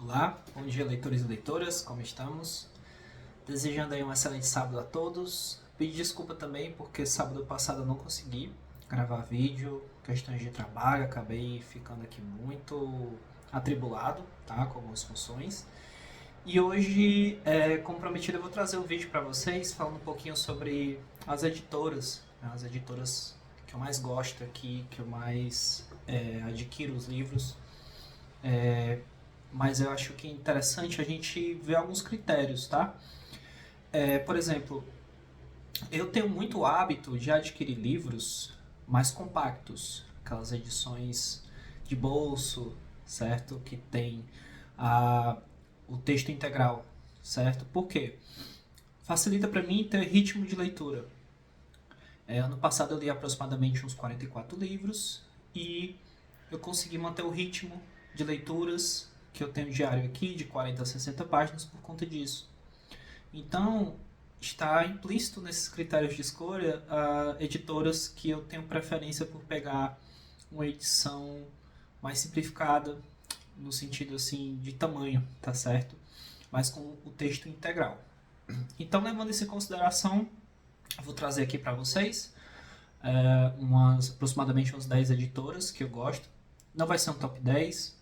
Olá, bom dia leitores e leitoras, como estamos? Desejando aí um excelente sábado a todos. Pedir desculpa também porque sábado passado eu não consegui gravar vídeo, questões de trabalho, acabei ficando aqui muito atribulado, tá, com algumas funções. E hoje, como prometido, eu vou trazer um vídeo para vocês falando um pouquinho sobre as editoras, né, as editoras que eu mais gosto aqui, que eu mais adquiro os livros. Mas eu acho que é interessante a gente ver alguns critérios, tá? Por exemplo, eu tenho muito hábito de adquirir livros mais compactos, aquelas edições de bolso, certo? Que tem a, o texto integral, certo? Por quê? Facilita para mim ter ritmo de leitura. Ano passado eu li aproximadamente uns 44 livros e eu consegui manter o ritmo de leituras que eu tenho diário aqui, de 40 a 60 páginas, por conta disso. Então, está implícito nesses critérios de escolha editoras que eu tenho preferência por pegar uma edição mais simplificada, no sentido assim de tamanho, tá certo? Mas com o texto integral. Então, levando isso em consideração, eu vou trazer aqui para vocês aproximadamente umas 10 editoras que eu gosto. Não vai ser um top 10.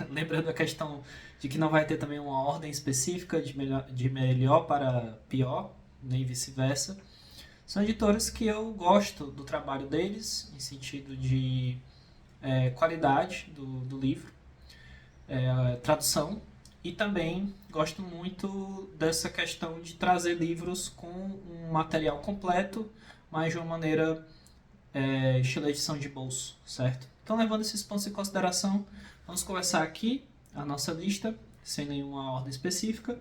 Lembrando a questão de que não vai ter também uma ordem específica de melhor para pior, nem vice-versa. São editoras que eu gosto do trabalho deles, em sentido de qualidade do livro, tradução, e também gosto muito dessa questão de trazer livros com um material completo, mas de uma maneira estilo edição de bolso, certo? Então, levando esses pontos em consideração, vamos começar aqui a nossa lista, sem nenhuma ordem específica.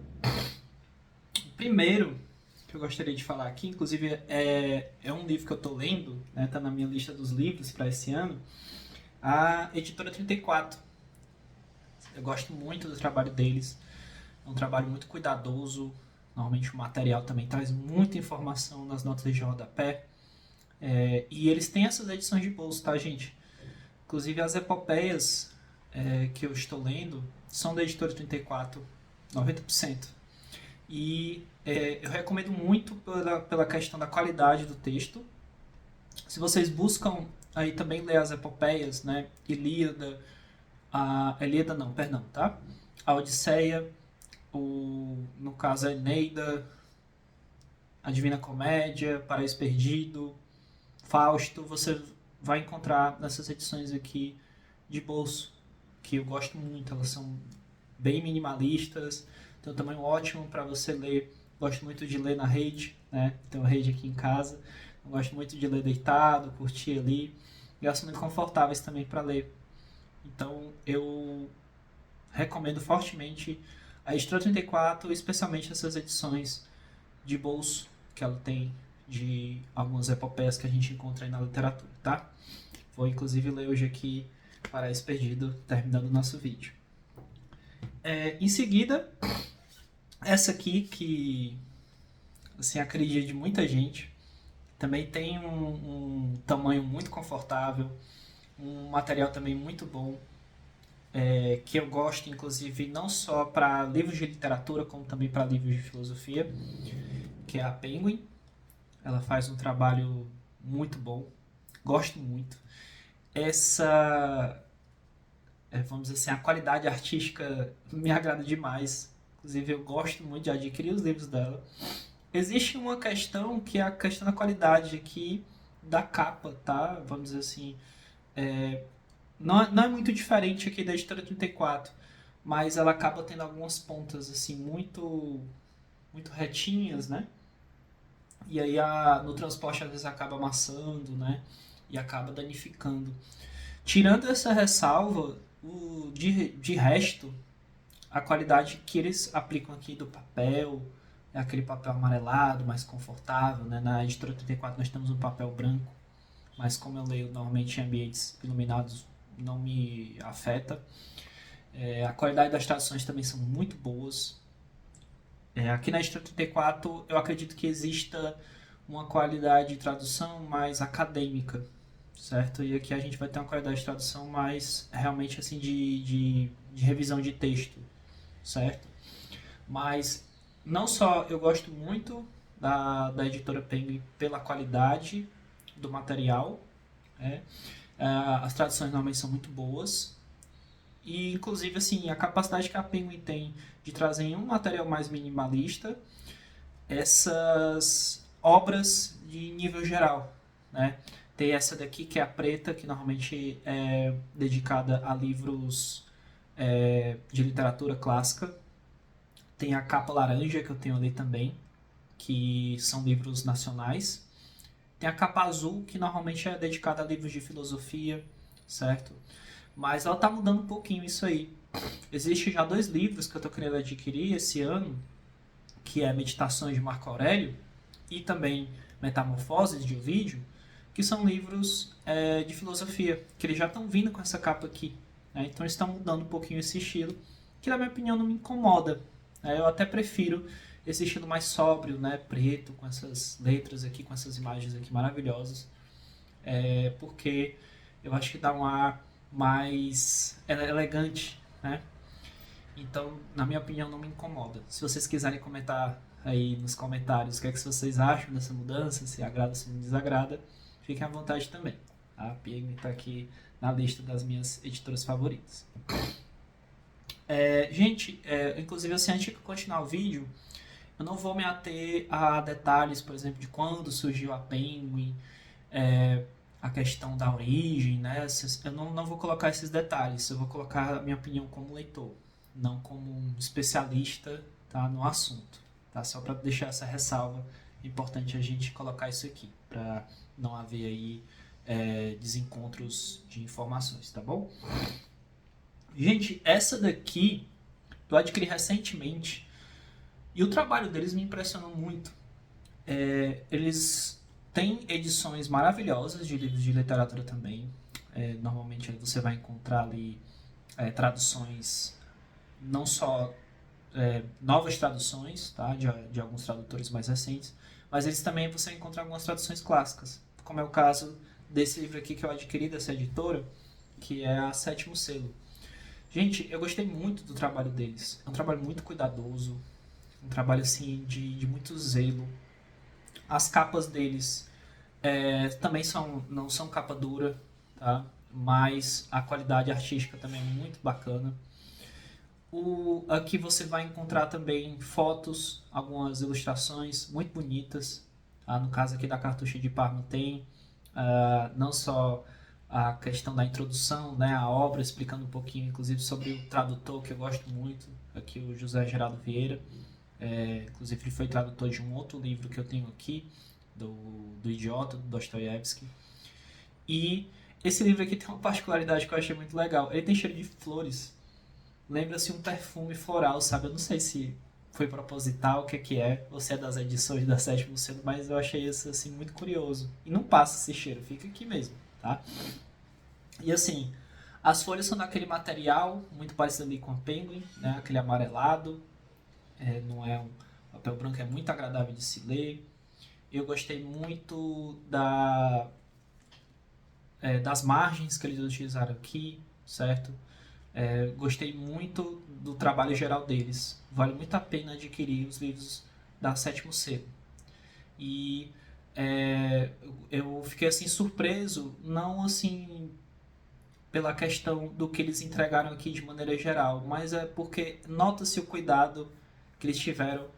O primeiro que eu gostaria de falar aqui, inclusive é um livro que eu estou lendo, está na minha lista dos livros para esse ano, a Editora 34. Eu gosto muito do trabalho deles, é um trabalho muito cuidadoso, normalmente o material também traz muita informação nas notas de rodapé, e eles têm essas edições de bolso, tá, gente? Inclusive as epopeias que eu estou lendo são da editora 34, 90%. E eu recomendo muito pela questão da qualidade do texto. Se vocês buscam aí também ler as epopeias, né? Ilíada não, perdão, tá? A Odisseia, no caso a Eneida, a Divina Comédia, Paraíso Perdido, Fausto, você vai encontrar nessas edições aqui de bolso, que eu gosto muito. Elas são bem minimalistas, tem um tamanho ótimo para você ler. Gosto muito de ler na rede, né? Tenho rede aqui em casa. Eu gosto muito de ler deitado, curtir ali. E elas são muito confortáveis também para ler. Então eu recomendo fortemente a Extra 34, especialmente essas edições de bolso que ela tem de algumas epopeias que a gente encontra aí na literatura, tá? Vou inclusive ler hoje aqui Paraíso Perdido, terminando o nosso vídeo. Em seguida, essa aqui que assim, acredito de muita gente, também tem um tamanho muito confortável, um material também muito bom, que eu gosto inclusive não só para livros de literatura, como também para livros de filosofia, que é a Penguin. Ela faz um trabalho muito bom, gosto muito. Essa, vamos dizer assim, a qualidade artística me agrada demais. Inclusive eu gosto muito de adquirir os livros dela. Existe uma questão que é a questão da qualidade aqui da capa, tá? Vamos dizer assim, não é muito diferente aqui da editora 34, mas ela acaba tendo algumas pontas assim muito retinhas, né? E aí no transporte às vezes acaba amassando, né? E acaba danificando. Tirando essa ressalva, de resto, a qualidade que eles aplicam aqui do papel é aquele papel amarelado, mais confortável, né? Na editora 34 nós temos um papel branco, mas como eu leio normalmente em ambientes iluminados, não me afeta. A qualidade das traduções também são muito boas. Aqui na editora 34 eu acredito que exista uma qualidade de tradução mais acadêmica, certo? E aqui a gente vai ter uma qualidade de tradução mais realmente assim de revisão de texto, certo? Mas não só eu gosto muito da editora Penguin pela qualidade do material, né? As traduções normalmente são muito boas. E, inclusive, assim, a capacidade que a Penguin tem de trazer em um material mais minimalista essas obras de nível geral, né? Tem essa daqui que é a preta, que normalmente é dedicada a livros de literatura clássica. Tem a capa laranja, que eu tenho ali também, que são livros nacionais. Tem a capa azul, que normalmente é dedicada a livros de filosofia, certo? Mas ela tá mudando um pouquinho isso aí. Existem já 2 livros que eu tô querendo adquirir esse ano, que é Meditações de Marco Aurélio e também Metamorfoses de Ovídio, que são livros de filosofia, que eles já estão vindo com essa capa aqui. Né? Então eles estão mudando um pouquinho esse estilo, que na minha opinião não me incomoda. Né? Eu até prefiro esse estilo mais sóbrio, né? Preto, com essas letras aqui, com essas imagens aqui maravilhosas, porque eu acho que dá um ar mais elegante, né? Então, na minha opinião, não me incomoda. Se vocês quiserem comentar aí nos comentários o que é que vocês acham dessa mudança, se agrada, se não desagrada, fiquem à vontade também. A Penguin está aqui na lista das minhas editoras favoritas. Gente, inclusive assim, antes de continuar o vídeo, eu não vou me ater a detalhes, por exemplo, de quando surgiu a Penguin, a questão da origem, né? Eu não vou colocar esses detalhes, eu vou colocar a minha opinião como leitor, não como um especialista, tá, no assunto, tá? Só para deixar essa ressalva, é importante a gente colocar isso aqui, para não haver aí desencontros de informações, tá bom? Gente, essa daqui eu adquiri recentemente e o trabalho deles me impressionou muito. Eles têm edições maravilhosas de livros de literatura também. Normalmente você vai encontrar ali traduções, não só novas traduções, tá, de alguns tradutores mais recentes, mas eles também você encontra algumas traduções clássicas, como é o caso desse livro aqui que eu adquiri dessa editora, que é a Sétimo Selo. Gente, eu gostei muito do trabalho deles. É um trabalho muito cuidadoso, um trabalho assim de muito zelo. As capas deles também não são capa dura, tá? Mas a qualidade artística também é muito bacana. Aqui você vai encontrar também fotos, algumas ilustrações muito bonitas. Tá? No caso aqui da Cartucha de Parma tem não só a questão da introdução, né, a obra, explicando um pouquinho, inclusive, sobre o tradutor, que eu gosto muito, aqui o José Geraldo Vieira. Inclusive ele foi tradutor de um outro livro que eu tenho aqui, do Idiota, do Dostoiévski. E esse livro aqui tem uma particularidade que eu achei muito legal. Ele tem cheiro de flores. Lembra-se um perfume floral, sabe? Eu não sei se foi proposital, o que é, ou se é das edições da Sétimo Selo, mas eu achei isso assim, muito curioso. E não passa esse cheiro, fica aqui mesmo, tá? E assim, as folhas são daquele material, muito parecido ali com a Penguin, né? Aquele amarelado, não é um papel branco, é muito agradável de se ler. Eu gostei muito das margens que eles utilizaram aqui, certo? Gostei muito do trabalho geral deles. Vale muito a pena adquirir os livros da Sétimo Selo. E eu fiquei assim surpreso, não assim pela questão do que eles entregaram aqui de maneira geral, mas é porque nota-se o cuidado que eles tiveram,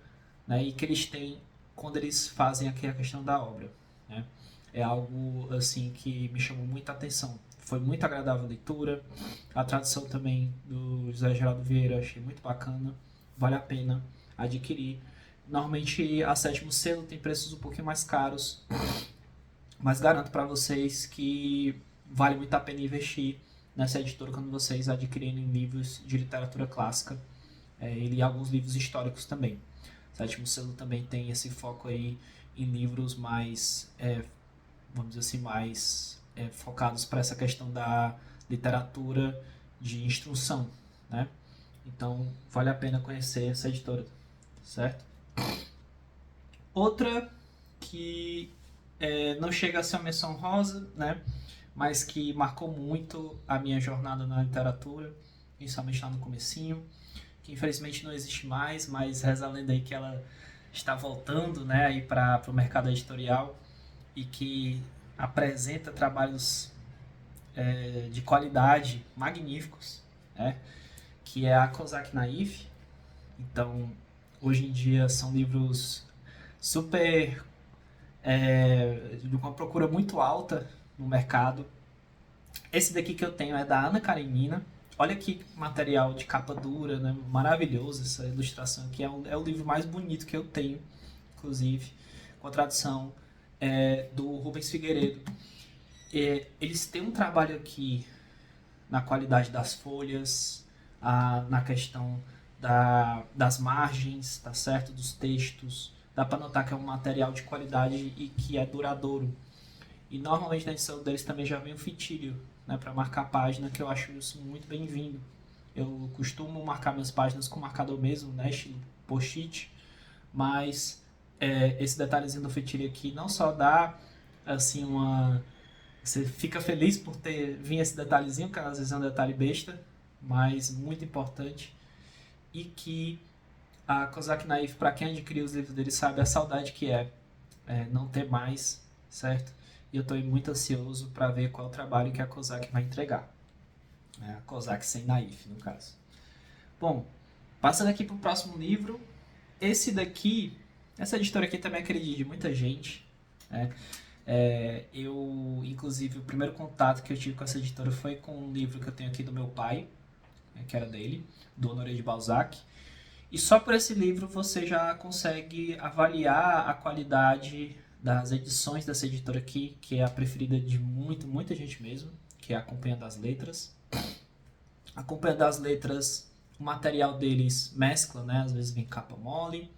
né, e que eles têm quando eles fazem aqui a questão da obra, né? É algo assim que me chamou muita atenção. Foi muito agradável a leitura, a tradução também do José Geraldo Vieira achei muito bacana, vale a pena adquirir. Normalmente a Sétimo Selo tem preços um pouquinho mais caros, mas garanto para vocês que vale muito a pena investir nessa editora quando vocês adquirirem livros de literatura clássica e alguns livros históricos também. O Sétimo Selo também tem esse foco aí em livros mais, vamos dizer assim, mais focados para essa questão da literatura de instrução, né? Então vale a pena conhecer essa editora, certo? Outra que não chega a ser uma menção rosa, né? mas que marcou muito a minha jornada na literatura, principalmente lá no comecinho, que infelizmente não existe mais, mas reza a lenda aí que ela está voltando, né, aí para o mercado editorial e que apresenta trabalhos de qualidade magníficos, né, que é a Kozak Naif. Então, hoje em dia são livros super de uma procura muito alta no mercado. Esse daqui que eu tenho é da Ana Karenina. Olha que material de capa dura, né? Maravilhoso essa ilustração aqui. É o livro mais bonito que eu tenho, inclusive, com a tradução do Rubens Figueiredo. Eles têm um trabalho aqui na qualidade das folhas, na questão das margens, tá certo? Dos textos. Dá para notar que é um material de qualidade e que é duradouro. E normalmente na edição deles também já vem o fitilho, né, para marcar a página, que eu acho isso muito bem-vindo. Eu costumo marcar minhas páginas com marcador mesmo, né, estilo post-it, mas esse detalhezinho do fitilho aqui não só dá assim uma... Você fica feliz por ter vindo esse detalhezinho, que às vezes é um detalhe besta, mas muito importante, e que a Kozak Naif, para quem adquiriu os livros dele, sabe a saudade que não ter mais, certo? E eu estou muito ansioso para ver qual é o trabalho que a Kozak vai entregar. A Kozak sem Naif, no caso. Bom, passando aqui para o próximo livro. Esse daqui, essa editora aqui também acredita de muita gente, né? Inclusive, o primeiro contato que eu tive com essa editora foi com um livro que eu tenho aqui do meu pai, né, que era dele, do Honoré de Balzac. E só por esse livro você já consegue avaliar a qualidade das edições dessa editora aqui, que é a preferida de muita gente mesmo, que é a Companhia das Letras. A Companhia das Letras, o material deles mescla, né? Às vezes vem capa mole,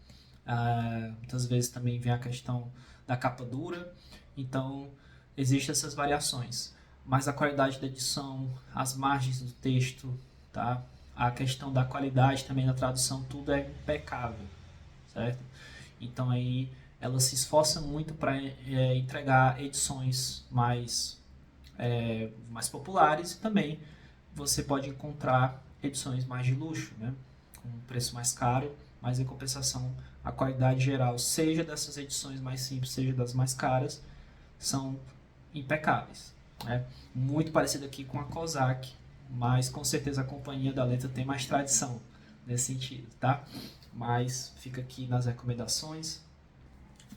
muitas vezes também vem a questão da capa dura. Então, existem essas variações. Mas a qualidade da edição, as margens do texto, tá? A questão da qualidade também da tradução, tudo é impecável, certo? Então aí ela se esforça muito para entregar edições mais populares e também você pode encontrar edições mais de luxo, né? Com um preço mais caro, mas em compensação a qualidade geral, seja dessas edições mais simples, seja das mais caras, são impecáveis, né? Muito parecido aqui com a Kozak, mas com certeza a Companhia da Letra tem mais tradição nesse sentido, tá? Mas fica aqui nas recomendações.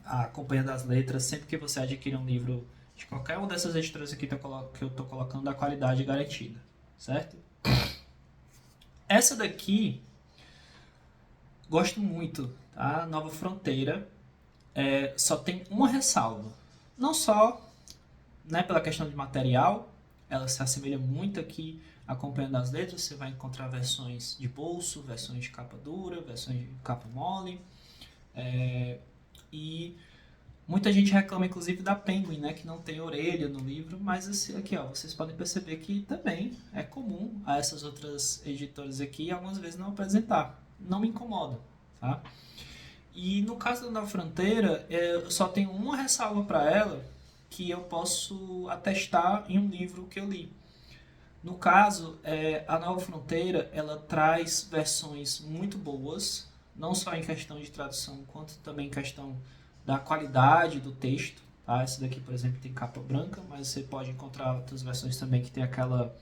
A Companhia das Letras, sempre que você adquirir um livro de qualquer uma dessas editoras aqui que eu estou colocando, a qualidade é garantida, certo? Essa daqui, gosto muito, tá? Nova Fronteira, só tem uma ressalva. Não só, né, pela questão de material, ela se assemelha muito aqui à Companhia das Letras. Você vai encontrar versões de bolso, versões de capa dura, versões de capa mole. E muita gente reclama inclusive da Penguin, né, que não tem orelha no livro, mas assim, aqui ó, vocês podem perceber que também é comum a essas outras editoras aqui algumas vezes não apresentar. Não me incomoda, tá? E no caso da Nova Fronteira, eu só tenho uma ressalva para ela que eu posso atestar em um livro que eu li. No caso, a Nova Fronteira, ela traz versões muito boas, não só em questão de tradução, quanto também em questão da qualidade do texto. Tá? Essa daqui, por exemplo, tem capa branca, mas você pode encontrar outras versões também que tem aquela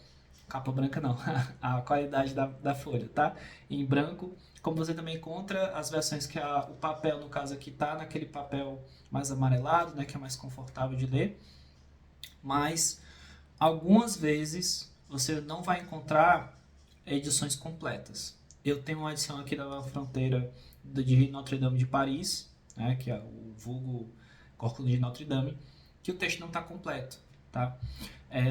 capa branca, não, a qualidade da folha, tá? Em branco, como você também encontra as versões que o papel, no caso aqui, tá naquele papel mais amarelado, né, que é mais confortável de ler. Mas algumas vezes você não vai encontrar edições completas. Eu tenho uma edição aqui da Fronteira de Notre Dame de Paris, né, que é o vulgo Corcunda de Notre Dame, que o texto não está completo, tá?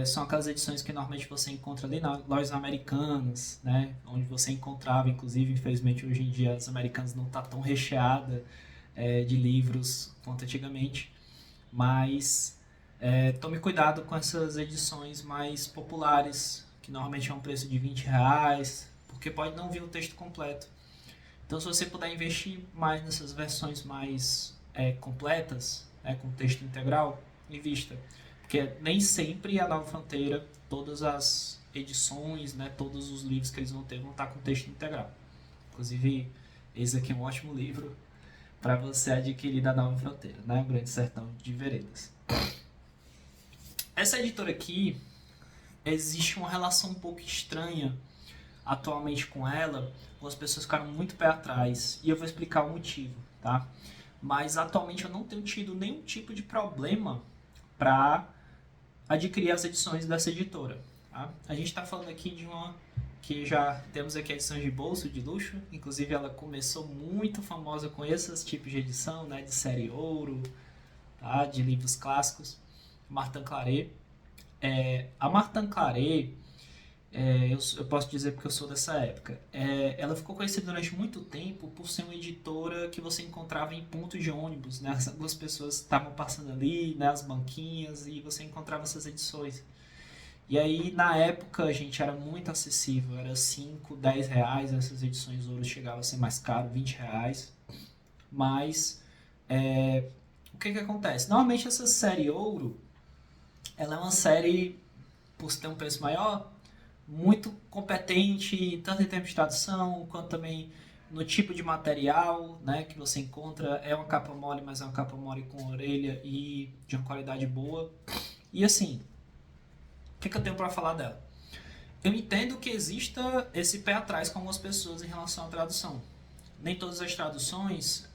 São aquelas edições que normalmente você encontra ali nas lojas americanas, né, onde você encontrava, inclusive, infelizmente hoje em dia as americanas não está tão recheada de livros quanto antigamente, mas tome cuidado com essas edições mais populares, que normalmente é um preço de R$ 20, porque pode não vir o texto completo. Então, se você puder investir mais nessas versões mais completas, com texto integral, invista. Porque Porque nem sempre a Nova Fronteira, todas as edições, né, todos os livros que eles vão ter vão estar com texto integral. Inclusive, esse aqui é um ótimo livro para você adquirir da Nova Fronteira, né? O Grande Sertão de Veredas. Essa editora aqui, existe uma relação um pouco estranha atualmente com ela. As pessoas ficaram muito pé atrás e eu vou explicar o motivo, tá? Mas atualmente eu não tenho tido nenhum tipo de problema para adquirir as edições dessa editora, tá? A gente está falando aqui de uma que já temos aqui edições de bolso de luxo, inclusive ela começou muito famosa com esses tipos de edição, né, de série ouro, tá, de livros clássicos, Martin Claret. A Martin Claret, eu posso dizer porque eu sou dessa época, ela ficou conhecida durante muito tempo por ser uma editora que você encontrava em pontos de ônibus, né, algumas pessoas estavam passando ali, né, as banquinhas, e você encontrava essas edições. E aí, na época, a gente era muito acessível, era 5, 10 reais, essas edições ouro chegavam a ser mais caro, 20 reais. Mas, o que acontece? Normalmente essa série ouro, ela é uma série, por ter um preço maior, muito competente, tanto em termos de tradução, quanto também no tipo de material, né, que você encontra. É uma capa mole, mas é uma capa mole com orelha e de uma qualidade boa. E assim, o que eu tenho para falar dela? Eu entendo que exista esse pé atrás com algumas pessoas em relação à tradução. Nem todas as traduções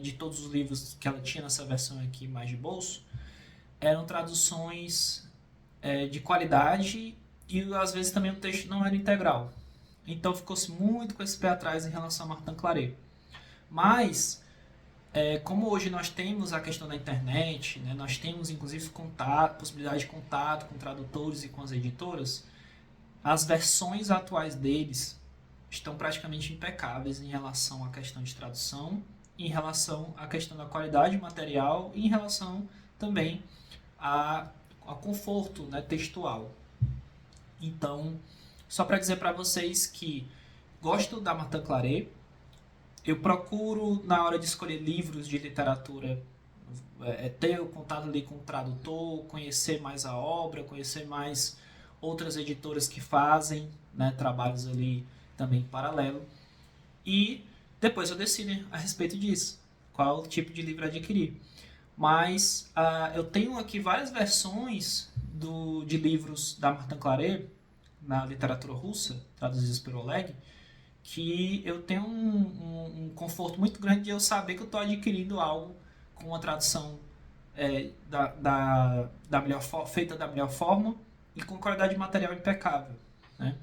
de todos os livros que ela tinha nessa versão aqui mais de bolso eram traduções de qualidade e às vezes também o texto não era integral. Então ficou-se muito com esse pé atrás em relação a Martin Claret. Mas, como hoje nós temos a questão da internet, né, nós temos inclusive possibilidade de contato com tradutores e com as editoras, as versões atuais deles estão praticamente impecáveis em relação à questão de tradução, em relação à questão da qualidade material e em relação também ao conforto, né, textual. Então, só para dizer para vocês que gosto da Martin Claret, eu procuro, na hora de escolher livros de literatura, ter o contato ali com o tradutor, conhecer mais a obra, conhecer mais outras editoras que fazem, né, trabalhos ali também em paralelo. E depois eu decido a respeito disso, qual tipo de livro adquirir. Mas eu tenho aqui várias versões de livros da Martin Claret, na literatura russa, traduzidos pelo Oleg, que eu tenho um conforto muito grande de eu saber que eu estou adquirindo algo com uma tradução feita da melhor forma e com qualidade de material impecável, né?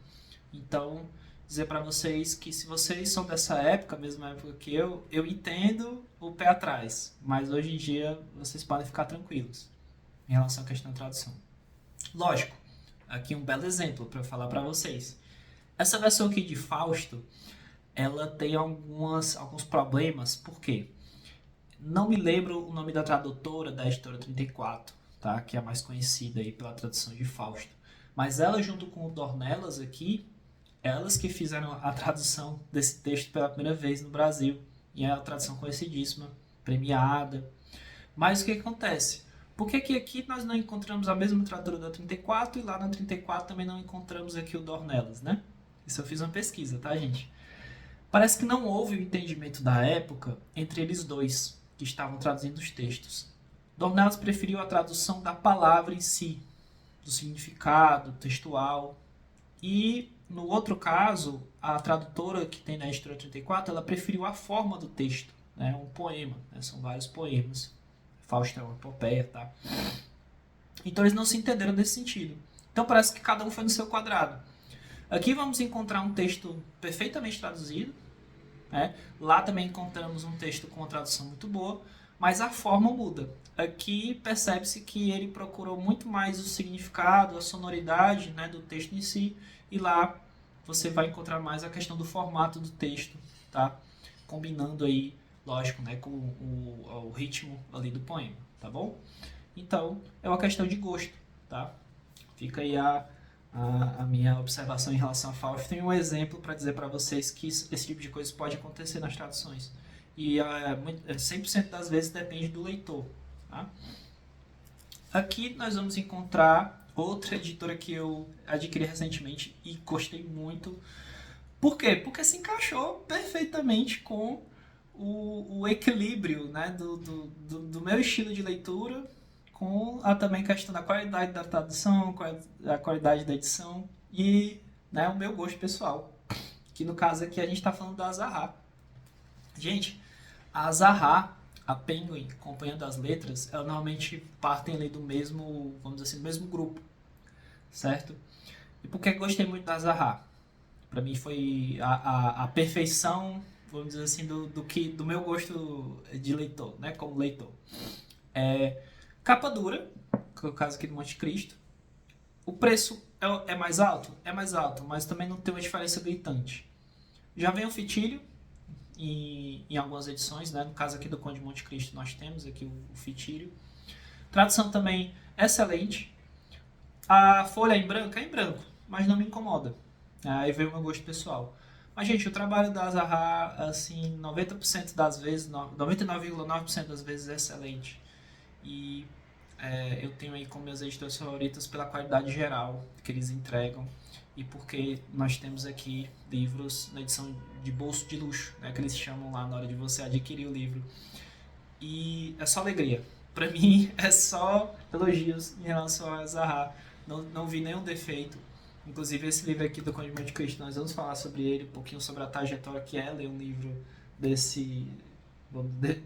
Então, dizer para vocês que se vocês são dessa época, mesma época que eu entendo o pé atrás, mas hoje em dia vocês podem ficar tranquilos em relação à questão da tradução. Lógico, aqui um belo exemplo para falar para vocês. Essa versão aqui de Fausto, ela tem alguns problemas, por quê? Não me lembro o nome da tradutora da editora 34, tá? Que é a mais conhecida aí pela tradução de Fausto. Mas ela, junto com o Dornelas aqui, elas que fizeram a tradução desse texto pela primeira vez no Brasil. E é uma tradução conhecidíssima, premiada. Mas o que acontece? Por que aqui nós não encontramos a mesma tradutora da 34 e lá na 34 também não encontramos aqui o Dornelas, né? Isso eu fiz uma pesquisa, tá, gente? Parece que não houve o entendimento da época entre eles dois que estavam traduzindo os textos. Dornelas preferiu a tradução da palavra em si, do significado textual. E, no outro caso, a tradutora que tem na editora 34, ela preferiu a forma do texto, né? Um poema, né? São vários poemas. Fausto é uma epopeia, tá? Então eles não se entenderam nesse sentido. Então parece que cada um foi no seu quadrado. Aqui vamos encontrar um texto perfeitamente traduzido, né? Lá também encontramos um texto com uma tradução muito boa, mas a forma muda. Aqui percebe-se que ele procurou muito mais o significado, a sonoridade, né, do texto em si, e lá você vai encontrar mais a questão do formato do texto, tá? Combinando aí, lógico, né, com o ritmo ali do poema, tá bom? Então, é uma questão de gosto, tá? Fica aí a minha observação em relação a Fausto. Tem um exemplo para dizer para vocês que esse tipo de coisa pode acontecer nas traduções. E 100% das vezes depende do leitor. Tá? Aqui nós vamos encontrar outra editora que eu adquiri recentemente e gostei muito. Por quê? Porque se encaixou perfeitamente com o equilíbrio, né, do meu estilo de leitura com a também questão da qualidade da tradução, a qualidade da edição e, né, o meu gosto pessoal. Que no caso aqui a gente está falando da Zaha. Gente, a Zaha, a Penguin, Companhia das Letras, elas normalmente partem ali do mesmo, vamos dizer assim, do mesmo grupo, certo? E por que eu gostei muito da Zaha? Para mim foi a perfeição, vamos dizer assim, do meu gosto de leitor, né, como leitor. É, capa dura, que é o caso aqui do Monte Cristo. O preço é mais alto? É mais alto, mas também não tem uma diferença gritante. Já vem o fitilho, em algumas edições, né? No caso aqui do Conde de Monte Cristo nós temos aqui o fitilho. Tradução também excelente. A folha é em branco, mas não me incomoda. Aí veio o meu gosto pessoal. Mas, gente, o trabalho da Zaha, assim, 90% das vezes, 99,9% das vezes é excelente. E eu tenho aí como meus editores favoritos pela qualidade geral que eles entregam e porque nós temos aqui livros na edição de bolso de luxo, né, que eles chamam lá na hora de você adquirir o livro. E é só alegria. Pra mim, é só elogios em relação a Zaha. Não vi nenhum defeito. Inclusive, esse livro aqui do Conde de Monte Cristo, nós vamos falar sobre ele, um pouquinho sobre a trajetória que é ler um livro desse,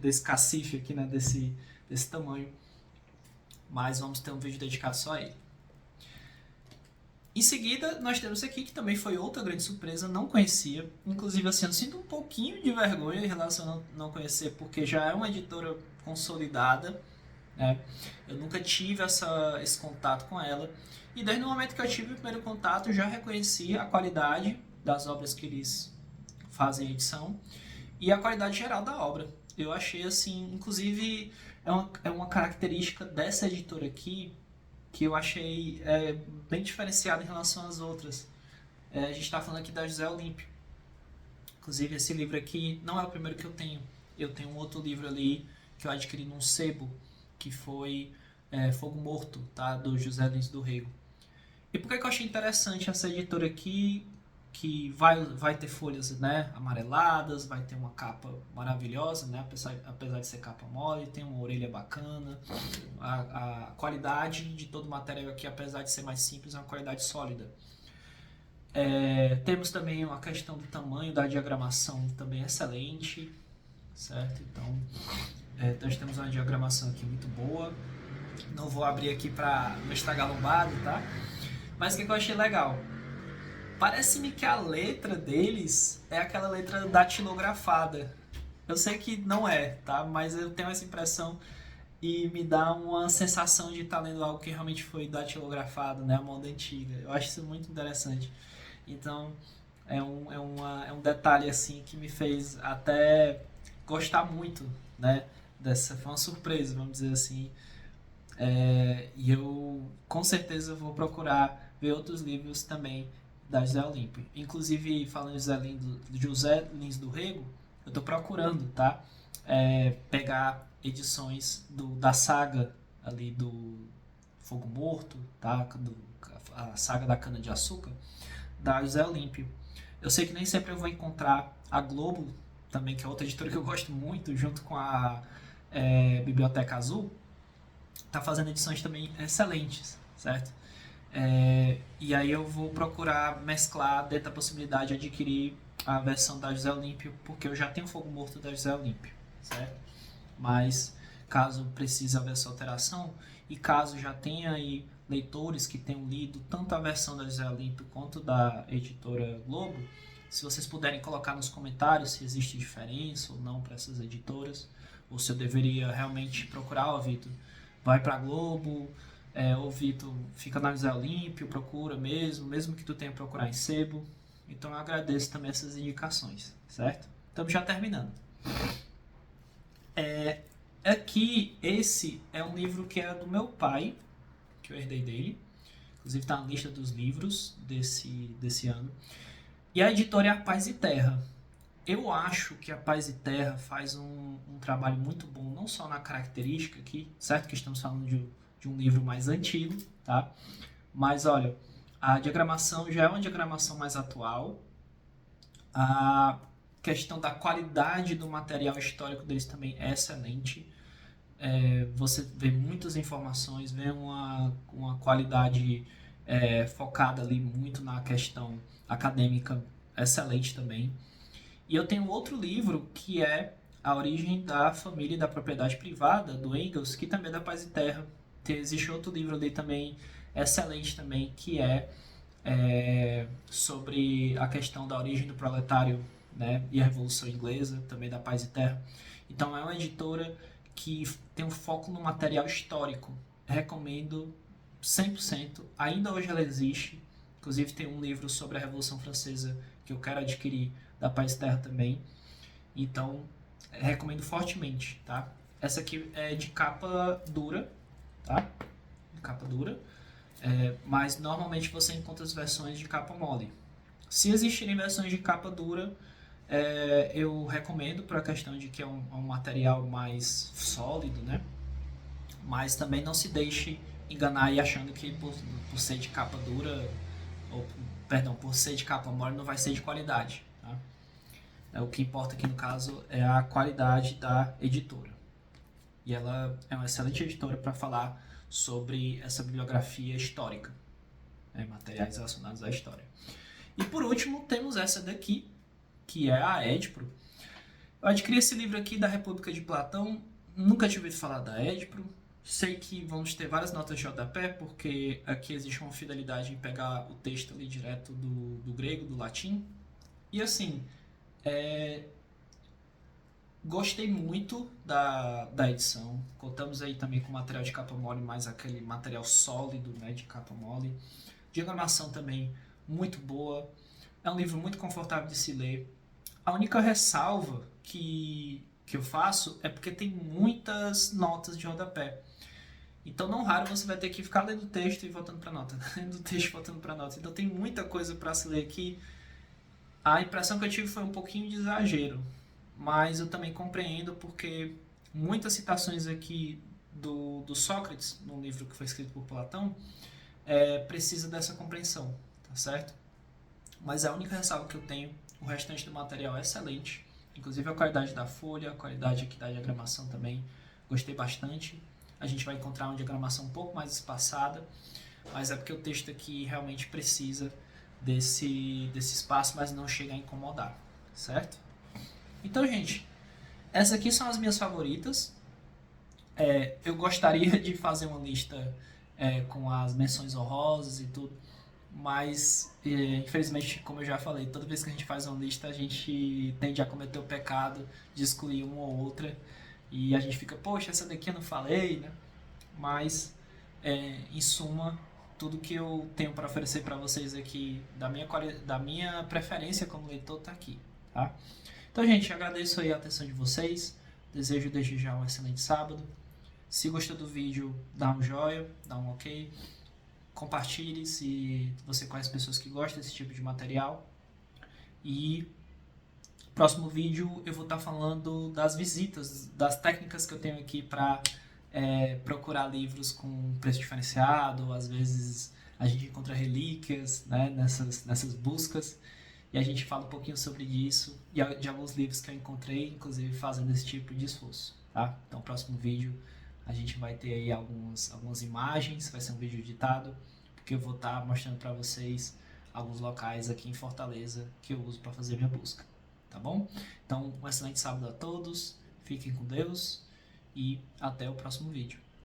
desse cacife aqui, né, desse tamanho. Mas vamos ter um vídeo dedicado só a ele. Em seguida, nós temos aqui, que também foi outra grande surpresa, não conhecia. Inclusive, assim, eu sinto um pouquinho de vergonha em relação a não conhecer, porque já é uma editora consolidada, né? Eu nunca tive esse contato com ela. E desde o momento que eu tive o primeiro contato, eu já reconheci a qualidade das obras que eles fazem edição e a qualidade geral da obra. Eu achei, assim, inclusive, é uma característica dessa editora aqui que eu achei bem diferenciada em relação às outras. A gente está falando aqui da José Olímpio. Inclusive, esse livro aqui não é o primeiro que eu tenho. Eu tenho um outro livro ali que eu adquiri num sebo, que foi Fogo Morto, tá? Do José Lins do Rego. E por que eu achei interessante essa editora aqui? Que vai ter folhas, né, amareladas, vai ter uma capa maravilhosa, né, apesar de ser capa mole, tem uma orelha bacana. A qualidade de todo o material aqui, apesar de ser mais simples, é uma qualidade sólida. Temos também uma questão do tamanho da diagramação também excelente, certo? Então, nós temos uma diagramação aqui muito boa. Não vou abrir aqui para não estragar lombado, tá? Mas o que eu achei legal? Parece-me que a letra deles é aquela letra datilografada. Eu sei que não é, tá? Mas eu tenho essa impressão e me dá uma sensação de estar lendo algo que realmente foi datilografado, né? A moda antiga. Eu acho isso muito interessante. Então, é um detalhe assim que me fez até gostar muito, né? Foi uma surpresa, vamos dizer assim. E eu com certeza vou procurar ver outros livros também da José Olímpio. Inclusive, falando de José Lins do Rego, eu estou procurando, tá? Pegar edições da saga ali do Fogo Morto, tá? A saga da cana de açúcar, da José Olímpio. Eu sei que nem sempre eu vou encontrar a Globo, também, que é outra editora que eu gosto muito, junto com a Biblioteca Azul, tá fazendo edições também excelentes, certo? E aí eu vou procurar mesclar dentro da possibilidade de adquirir a versão da José Olímpio, porque eu já tenho Fogo Morto da José Olímpio, certo? Mas caso precise haver essa alteração e caso já tenha aí leitores que tenham lido tanto a versão da José Olímpio quanto da editora Globo, se vocês puderem colocar nos comentários se existe diferença ou não para essas editoras, ou se eu deveria realmente procurar, Vitor, vai para a Globo, ou Vitor, fica na José Olímpio, procura mesmo que tu tenha que procurar em sebo. Então eu agradeço também essas indicações, certo? Estamos já terminando. Aqui, esse é um livro que é do meu pai, que eu herdei dele. Inclusive está na lista dos livros desse ano. E a editora é A Paz e Terra. Eu acho que a Paz e Terra faz um trabalho muito bom, não só na característica aqui, certo que estamos falando de de um livro mais antigo, tá? Mas olha, a diagramação já é uma diagramação mais atual. A questão da qualidade do material histórico deles também é excelente. Você vê muitas informações, vê uma qualidade focada ali muito na questão acadêmica excelente também. E eu tenho outro livro que é A Origem da Família e da Propriedade Privada, do Engels, que também é da Paz e Terra. Existe outro livro ali também excelente também, que sobre a questão da origem do proletário, né, e a Revolução Inglesa, também da Paz e Terra. Então é uma editora que tem um foco no material histórico. Recomendo 100%. Ainda hoje ela existe. Inclusive tem um livro sobre a Revolução Francesa que eu quero adquirir da Paz e Terra também. Então recomendo fortemente, tá? Essa aqui é de capa dura, tá? De capa dura. Mas normalmente você encontra as versões de capa mole. Se existirem versões de capa dura, eu recomendo por a questão de que é um material mais sólido, né? Mas também não se deixe enganar e achando que por ser de capa dura, ou perdão, por ser de capa mole não vai ser de qualidade. Tá? O que importa aqui no caso é a qualidade da editora. E ela é uma excelente editora para falar sobre essa bibliografia histórica, né? Materiais relacionados à história. E por último temos essa daqui, que é a Edipro. Eu adquiri esse livro aqui da República de Platão, nunca tinha ouvido falar da Edipro. Sei que vamos ter várias notas de rodapé, porque aqui existe uma fidelidade em pegar o texto ali direto do grego, do latim. E assim, gostei muito da edição. Contamos aí também com material de capa mole, mais aquele material sólido, né, de capa mole. Diagramação também muito boa. É um livro muito confortável de se ler. A única ressalva que eu faço é porque tem muitas notas de rodapé. Então, não raro você vai ter que ficar lendo o texto e voltando para nota, lendo o texto e voltando para nota. Então, tem muita coisa para se ler aqui. A impressão que eu tive foi um pouquinho de exagero, mas eu também compreendo porque muitas citações aqui do Sócrates, num livro que foi escrito por Platão, precisa dessa compreensão, tá certo? Mas a única ressalva que eu tenho, o restante do material é excelente, inclusive a qualidade da folha, a qualidade aqui da diagramação também, gostei bastante. A gente vai encontrar uma diagramação um pouco mais espaçada, mas é porque o texto aqui realmente precisa desse espaço, mas não chega a incomodar, certo? Então, gente, essas aqui são as minhas favoritas. Eu gostaria de fazer uma lista com as menções honrosas e tudo, mas infelizmente, como eu já falei, toda vez que a gente faz uma lista, a gente tende a cometer o pecado de excluir uma ou outra e a gente fica, poxa, essa daqui eu não falei, né? Mas, em suma, tudo que eu tenho para oferecer para vocês aqui da minha preferência como leitor está aqui, tá? Então, gente, agradeço aí a atenção de vocês, desejo desde já um excelente sábado. Se gostou do vídeo, dá um joinha, dá um ok, compartilhe se você conhece pessoas que gostam desse tipo de material. E no próximo vídeo eu vou estar falando das visitas, das técnicas que eu tenho aqui para procurar livros com preço diferenciado. Às vezes a gente encontra relíquias, né, nessas buscas, e a gente fala um pouquinho sobre isso e de alguns livros que eu encontrei, inclusive fazendo esse tipo de esforço, tá? Então, no próximo vídeo a gente vai ter aí algumas imagens, vai ser um vídeo editado, porque eu vou estar mostrando para vocês alguns locais aqui em Fortaleza que eu uso para fazer minha busca, tá bom? Então, um excelente sábado a todos, fiquem com Deus e até o próximo vídeo.